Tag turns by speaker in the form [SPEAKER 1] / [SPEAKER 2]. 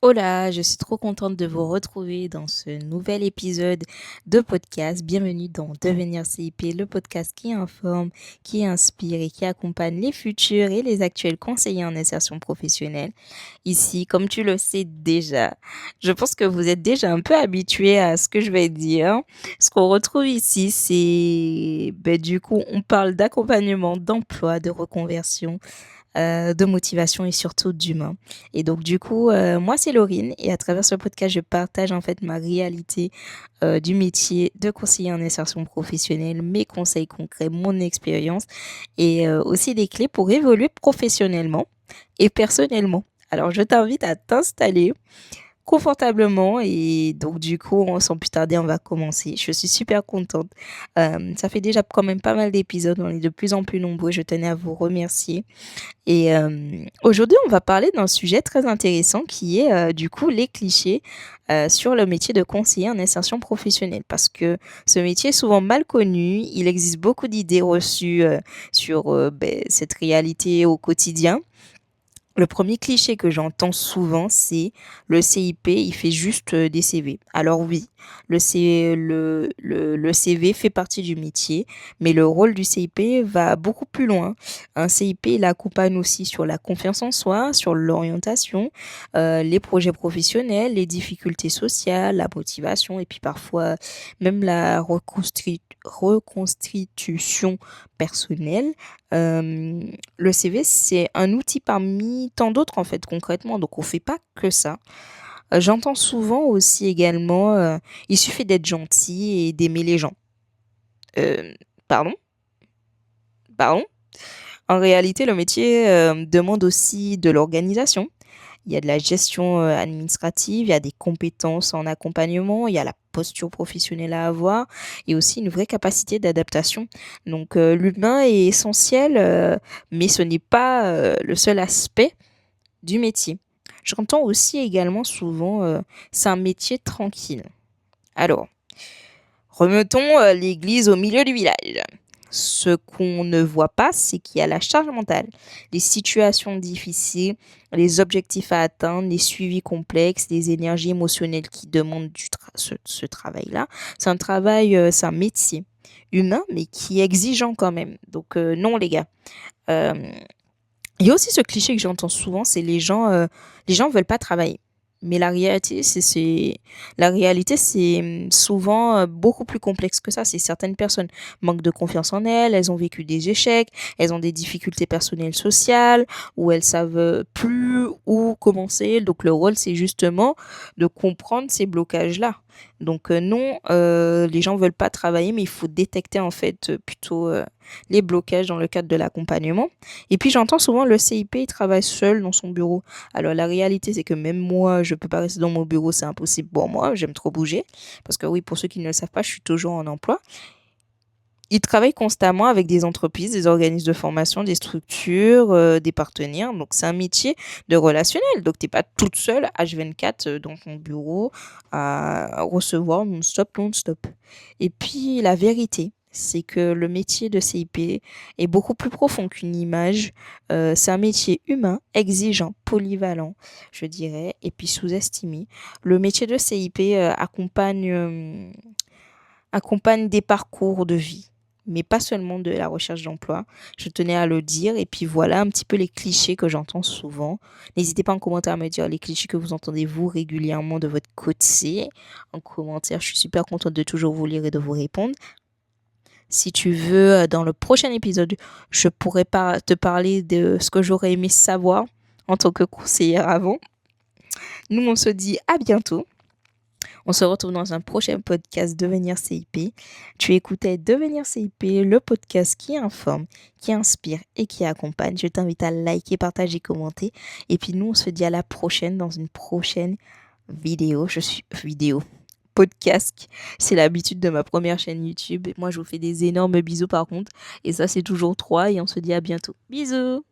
[SPEAKER 1] Hola, je suis trop contente de vous retrouver dans ce nouvel épisode de podcast. Bienvenue dans Devenir CIP, le podcast qui informe, qui inspire et qui accompagne les futurs et les actuels conseillers en insertion professionnelle. Ici, comme tu le sais déjà, je pense que vous êtes déjà un peu habitué à ce que je vais dire. Ce qu'on retrouve ici, c'est, du coup, on parle d'accompagnement, d'emploi, de reconversion, de motivation et surtout d'humain. Et donc du coup, moi c'est Laurine et à travers ce podcast, je partage en fait ma réalité du métier de conseiller en insertion professionnelle, mes conseils concrets, mon expérience et aussi des clés pour évoluer professionnellement et personnellement. Alors je t'invite à t'installer confortablement et donc du coup, sans plus tarder, on va commencer. Je suis super contente. Ça fait déjà quand même pas mal d'épisodes, on est de plus en plus nombreux. Je tenais à vous remercier. Et aujourd'hui, on va parler d'un sujet très intéressant qui est du coup les clichés sur le métier de conseiller en insertion professionnelle. Parce que ce métier est souvent mal connu, il existe beaucoup d'idées reçues sur cette réalité au quotidien. Le premier cliché que j'entends souvent, c'est le CIP, il fait juste des CV. Alors oui, le CV fait partie du métier, mais le rôle du CIP va beaucoup plus loin. Un CIP, il accompagne aussi sur la confiance en soi, sur l'orientation, les projets professionnels, les difficultés sociales, la motivation et puis parfois même la reconstitution personnelle. Le CV, c'est un outil parmi tant d'autres, en fait, concrètement. Donc, on fait pas que ça. J'entends souvent aussi également, il suffit d'être gentil et d'aimer les gens. Heu, pardon? Pardon? En réalité, le métier, demande aussi de l'organisation. Il y a de la gestion, administrative, il y a des compétences en accompagnement, il y a la posture professionnelle à avoir et aussi une vraie capacité d'adaptation. Donc, l'humain est essentiel, mais ce n'est pas, le seul aspect du métier. J'entends aussi également souvent, c'est un métier tranquille. Alors, remettons, l'église au milieu du village. Ce qu'on ne voit pas, c'est qu'il y a la charge mentale, les situations difficiles, les objectifs à atteindre, les suivis complexes, les énergies émotionnelles qui demandent ce travail-là. C'est un travail, c'est un métier humain, mais qui est exigeant quand même. Donc, non les gars. Hem, il y a aussi ce cliché que j'entends souvent, c'est les gens veulent pas travailler. Mais la réalité, c'est souvent beaucoup plus complexe que ça. C'est certaines personnes manquent de confiance en elles, elles ont vécu des échecs, elles ont des difficultés personnelles sociales, ou elles savent plus où commencer. Donc le rôle, c'est justement de comprendre ces blocages-là. Donc non, les gens veulent pas travailler, mais il faut détecter en fait plutôt les blocages dans le cadre de l'accompagnement. Et puis j'entends souvent le CIP, il travaille seul dans son bureau. Alors la réalité, c'est que même moi, je peux pas rester dans mon bureau, c'est impossible pour moi, j'aime trop bouger. Parce que oui, pour ceux qui ne le savent pas, je suis toujours en emploi. Il travaille constamment avec des entreprises, des organismes de formation, des structures, des partenaires. Donc c'est un métier de relationnel. Donc tu pas toute seule H24 dans ton bureau à recevoir non-stop, non-stop. Et puis la vérité, c'est que le métier de CIP est beaucoup plus profond qu'une image. C'est un métier humain, exigeant, polyvalent, je dirais, et puis sous-estimé. Le métier de CIP accompagne des parcours de vie, mais pas seulement de la recherche d'emploi. Je tenais à le dire. Et puis voilà un petit peu les clichés que j'entends souvent. N'hésitez pas en commentaire à me dire les clichés que vous entendez vous régulièrement de votre côté. En commentaire, je suis super contente de toujours vous lire et de vous répondre. Si tu veux, dans le prochain épisode, je pourrais pas te parler de ce que j'aurais aimé savoir en tant que conseillère avant. Nous, on se dit à bientôt. On se retrouve dans un prochain podcast Devenir CIP. Tu écoutais Devenir CIP, le podcast qui informe, qui inspire et qui accompagne. Je t'invite à liker, partager, commenter. Et puis nous, on se dit à la prochaine dans une prochaine vidéo. Podcast. C'est l'habitude de ma première chaîne YouTube. Moi, je vous fais des énormes bisous par contre. Et ça, c'est toujours 3. Et on se dit à bientôt. Bisous!